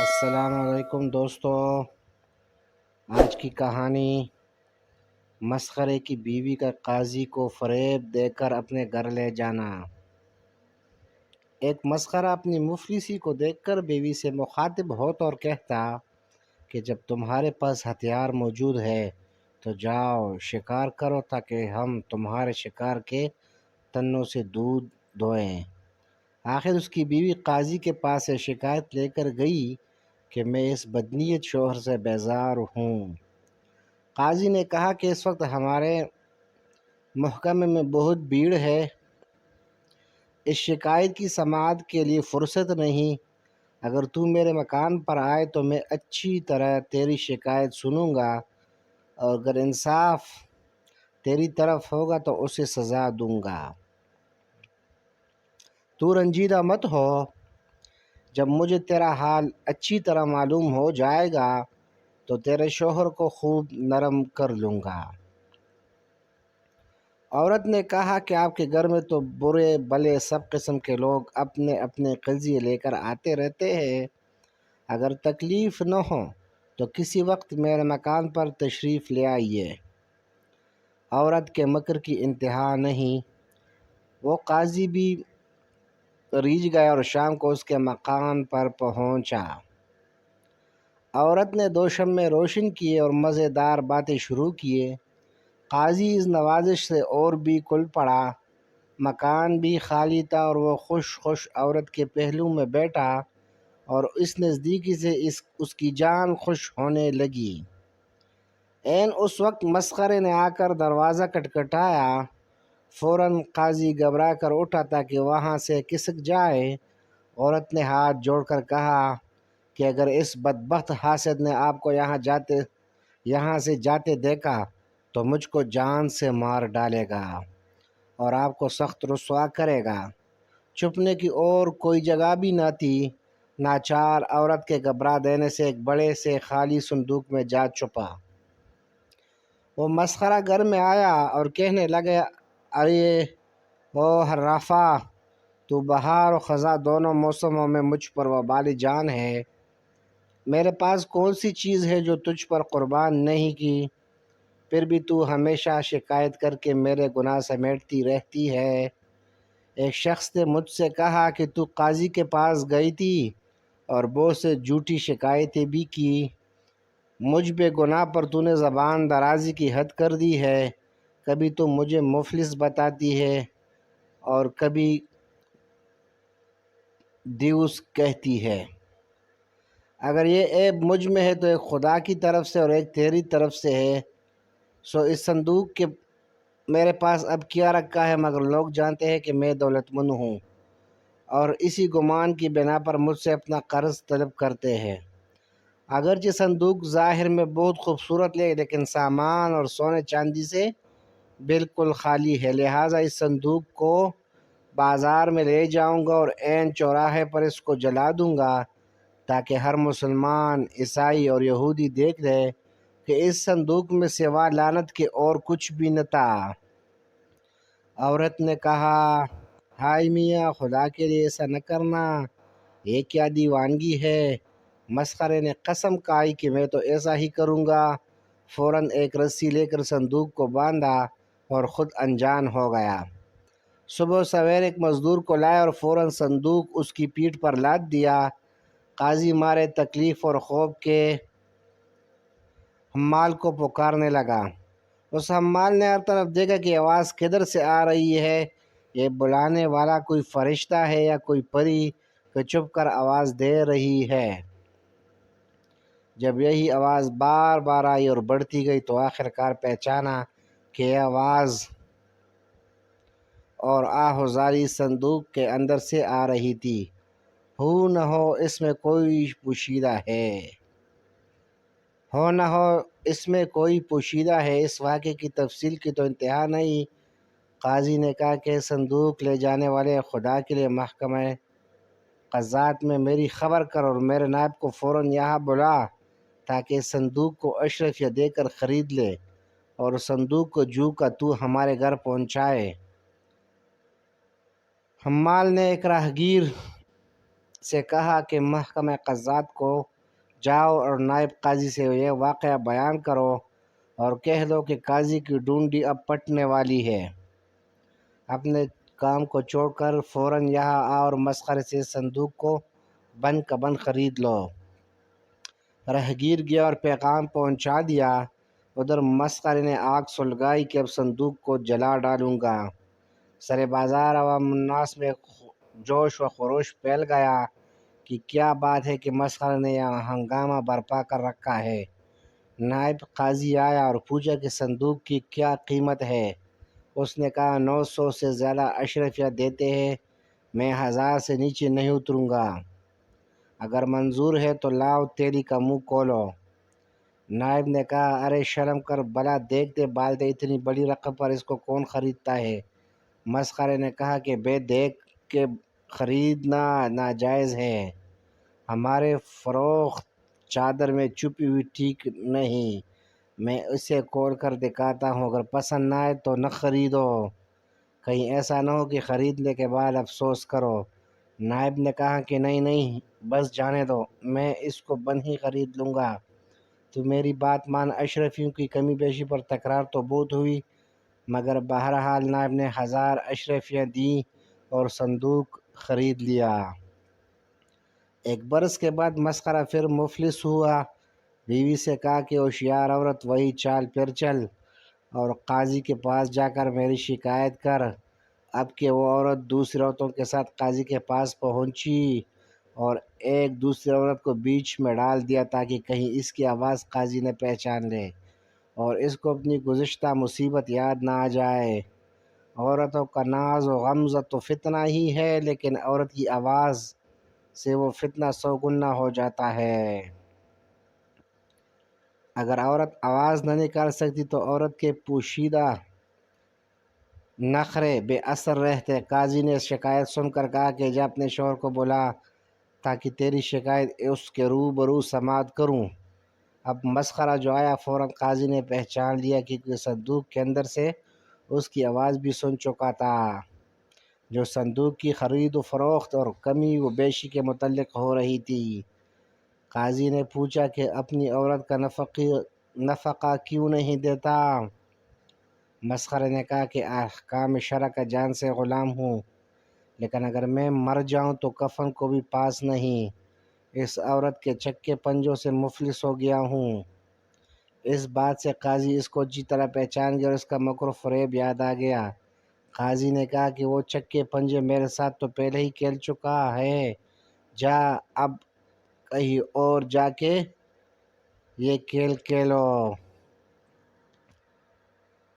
السلام علیکم دوستو، آج کی کہانی مسخرے کی بیوی کا قاضی کو فریب دے کر اپنے گھر لے جانا۔ ایک مسخرہ اپنی مفلسی کو دیکھ کر بیوی سے مخاطب ہوتا اور کہتا کہ جب تمہارے پاس ہتھیار موجود ہے تو جاؤ شکار کرو تاکہ ہم تمہارے شکار کے تنوں سے دودھ دوئیں۔ آخر اس کی بیوی قاضی کے پاس سے شکایت لے کر گئی کہ میں اس بدنیت شوہر سے بیزار ہوں۔ قاضی نے کہا کہ اس وقت ہمارے محکمے میں بہت بھیڑ ہے، اس شکایت کی سماعت کے لیے فرصت نہیں۔ اگر تو میرے مکان پر آئے تو میں اچھی طرح تیری شکایت سنوں گا، اور اگر انصاف تیری طرف ہوگا تو اسے سزا دوں گا۔ تو رنجیدہ مت ہو، جب مجھے تیرا حال اچھی طرح معلوم ہو جائے گا تو تیرے شوہر کو خوب نرم کر لوں گا۔ عورت نے کہا کہ آپ کے گھر میں تو برے بھلے سب قسم کے لوگ اپنے اپنے قضیے لے کر آتے رہتے ہیں، اگر تکلیف نہ ہو تو کسی وقت میرے مکان پر تشریف لے آئیے۔ عورت کے مکر کی انتہا نہیں، وہ قاضی بھی ریجھ گیا اور شام کو اس کے مکان پر پہنچا۔ عورت نے دو شمع روشن کیے اور مزیدار باتیں شروع کیے۔ قاضی اس نوازش سے اور بھی کھل پڑا۔ مکان بھی خالی تھا اور وہ خوش عورت کے پہلو میں بیٹھا اور اس نزدیکی سے اس کی جان خوش ہونے لگی۔ اس وقت مسخرے نے آ کر دروازہ کھٹکھٹایا۔ فوراً قاضی گھبرا کر اٹھا تاکہ وہاں سے کھسک جائے۔ عورت نے ہاتھ جوڑ کر کہا کہ اگر اس بدبخت حاسد نے آپ کو یہاں سے جاتے دیکھا تو مجھ کو جان سے مار ڈالے گا اور آپ کو سخت رسوا کرے گا۔ چھپنے کی اور کوئی جگہ بھی نہ تھی۔ ناچار عورت کے گھبرا دینے سے ایک بڑے سے خالی صندوق میں جا چھپا۔ وہ مسخرہ گھر میں آیا اور کہنے لگا، ارے او حرافہ، تو بہار و خزاں دونوں موسموں میں مجھ پر وبال جان ہے۔ میرے پاس کون سی چیز ہے جو تجھ پر قربان نہیں کی، پھر بھی تو ہمیشہ شکایت کر کے میرے گناہ سمیٹتی رہتی ہے۔ ایک شخص نے مجھ سے کہا کہ تو قاضی کے پاس گئی تھی اور بہت سے جھوٹی شکایتیں بھی کی۔ مجھ بے گناہ پر تو نے زبان درازی کی حد کر دی ہے۔ کبھی تو مجھے مفلس بتاتی ہے اور کبھی دیوس کہتی ہے۔ اگر یہ عیب مجھ میں ہے تو ایک خدا کی طرف سے اور ایک تیری طرف سے ہے۔ سو اس صندوق کے میرے پاس اب کیا رکھا ہے، مگر لوگ جانتے ہیں کہ میں دولت مند ہوں اور اسی گمان کی بنا پر مجھ سے اپنا قرض طلب کرتے ہیں۔ اگرچہ صندوق ظاہر میں بہت خوبصورت ہے لیکن سامان اور سونے چاندی سے بالکل خالی ہے، لہٰذا اس صندوق کو بازار میں لے جاؤں گا اور عین چوراہے پر اس کو جلا دوں گا تاکہ ہر مسلمان، عیسائی اور یہودی دیکھ لے کہ اس صندوق میں سوا لعنت کے اور کچھ بھی نہ تھا۔ عورت نے کہا، ہائے میاں، خدا کے لیے ایسا نہ کرنا، یہ کیا دیوانگی ہے۔ مسخرے نے قسم کھائی کہ میں تو ایسا ہی کروں گا۔ فوراً ایک رسی لے کر صندوق کو باندھا اور خود انجان ہو گیا۔ صبح سویر ایک مزدور کو لایا اور فوراً صندوق اس کی پیٹھ پر لاد دیا۔ قاضی مارے تکلیف اور خوف کے حمال کو پکارنے لگا۔ اس حمال نے ہر طرف دیکھا کہ آواز کدھر سے آ رہی ہے، یہ بلانے والا کوئی فرشتہ ہے یا کوئی پری کہ چھپ کر آواز دے رہی ہے۔ جب یہی آواز بار بار آئی اور بڑھتی گئی تو آخرکار پہچانا کہ یہ آواز اور آہوازری صندوق کے اندر سے آ رہی تھی۔ ہو نہ ہو اس میں کوئی پوشیدہ ہے، ہو نہ ہو اس میں کوئی پوشیدہ ہے۔ اس واقعے کی تفصیل کی تو انتہا نہیں۔ قاضی نے کہا کہ صندوق لے جانے والے خدا کے لیے محکمہ قضات میں میری خبر کر اور میرے نائب کو فوراً یہاں بلا تاکہ اس صندوق کو اشرفیہ دے کر خرید لے اور صندوق کو جو کا تو ہمارے گھر پہنچائے۔ حمال نے ایک راہگیر سے کہا کہ محکمہ قضات کو جاؤ اور نائب قاضی سے یہ واقعہ بیان کرو اور کہہ دو کہ قاضی کی ڈونڈی اب پٹنے والی ہے۔ اپنے کام کو چھوڑ کر فوراً یہاں آ اور مسخرے سے صندوق کو بند کا بند خرید لو۔ راہگیر گیا اور پیغام پہنچا دیا۔ ادھر مسخرے نے آگ سلگائی کہ اب صندوق کو جلا ڈالوں گا۔ سر بازار عوام الناس میں جوش و خروش پھیل گیا کہ کیا بات ہے کہ مسخرے نے یہاں ہنگامہ برپا کر رکھا ہے۔ نائب قاضی آیا اور پوچھا کہ صندوق کی کیا قیمت ہے۔ اس نے کہا 900 سے زیادہ اشرفیہ دیتے ہیں، میں 1000 سے نیچے نہیں اتروں گا۔ اگر منظور ہے تو لاؤ تیری کا منہ کھولو۔ نائب نے کہا ارے شرم کر بلا، دیکھتے بالتے اتنی بڑی رقم پر اس کو کون خریدتا ہے۔ مسخرے نے کہا کہ بے دیکھ کے خریدنا ناجائز ہے، ہمارے فروخت چادر میں چھپی ہوئی ٹھیک نہیں، میں اسے کھول کر دکھاتا ہوں، اگر پسند نہ آئے تو نہ خریدو، کہیں ایسا نہ ہو کہ خریدنے کے بعد افسوس کرو۔ نائب نے کہا کہ نہیں بس جانے دو، میں اس کو بند ہی خرید لوں گا، تو میری بات مان۔ اشرفیوں کی کمی بیشی پر تکرار تو بہت ہوئی، مگر بہرحال نائب نے 1000 اشرفیاں دیں اور صندوق خرید لیا۔ ایک برس کے بعد مسخرہ پھر مفلس ہوا۔ بیوی سے کہا کہ ہوشیار عورت وہی چال پھر چل اور قاضی کے پاس جا کر میری شکایت کر۔ اب کہ وہ عورت دوسری عورتوں کے ساتھ قاضی کے پاس پہنچی اور ایک دوسری عورت کو بیچ میں ڈال دیا تاکہ کہیں اس کی آواز قاضی نے پہچان لے اور اس کو اپنی گزشتہ مصیبت یاد نہ آ جائے۔ عورتوں کا ناز و غمزہ تو فتنہ ہی ہے، لیکن عورت کی آواز سے وہ فتنہ 100 گنا ہو جاتا ہے۔ اگر عورت آواز نہ نکال سکتی تو عورت کے پوشیدہ نخرے بے اثر رہتے۔ قاضی نے شکایت سن کر کہا کہ جا اپنے شوہر کو بلا تاکہ تیری شکایت اس کے روبرو سماعت کروں۔ اب مسخرہ جو آیا فوراً قاضی نے پہچان لیا کیونکہ صندوق کے اندر سے اس کی آواز بھی سن چکا تھا، جو صندوق کی خرید و فروخت اور کمی و بیشی کے متعلق ہو رہی تھی۔ قاضی نے پوچھا کہ اپنی عورت کا نفقہ کیوں نہیں دیتا؟ مسخرے نے کہا کہ احکام شرع کا جان سے غلام ہوں، لیکن اگر میں مر جاؤں تو کفن کو بھی پاس نہیں، اس عورت کے چکے پنجوں سے مفلس ہو گیا ہوں۔ اس بات سے قاضی اس کو اچھی طرح پہچان گیا اور اس کا مکر و فریب یاد آ گیا۔ قاضی نے کہا کہ وہ چکے پنجے میرے ساتھ تو پہلے ہی کھیل چکا ہے، جا اب کہیں اور جا کے یہ کھیل کھیلو۔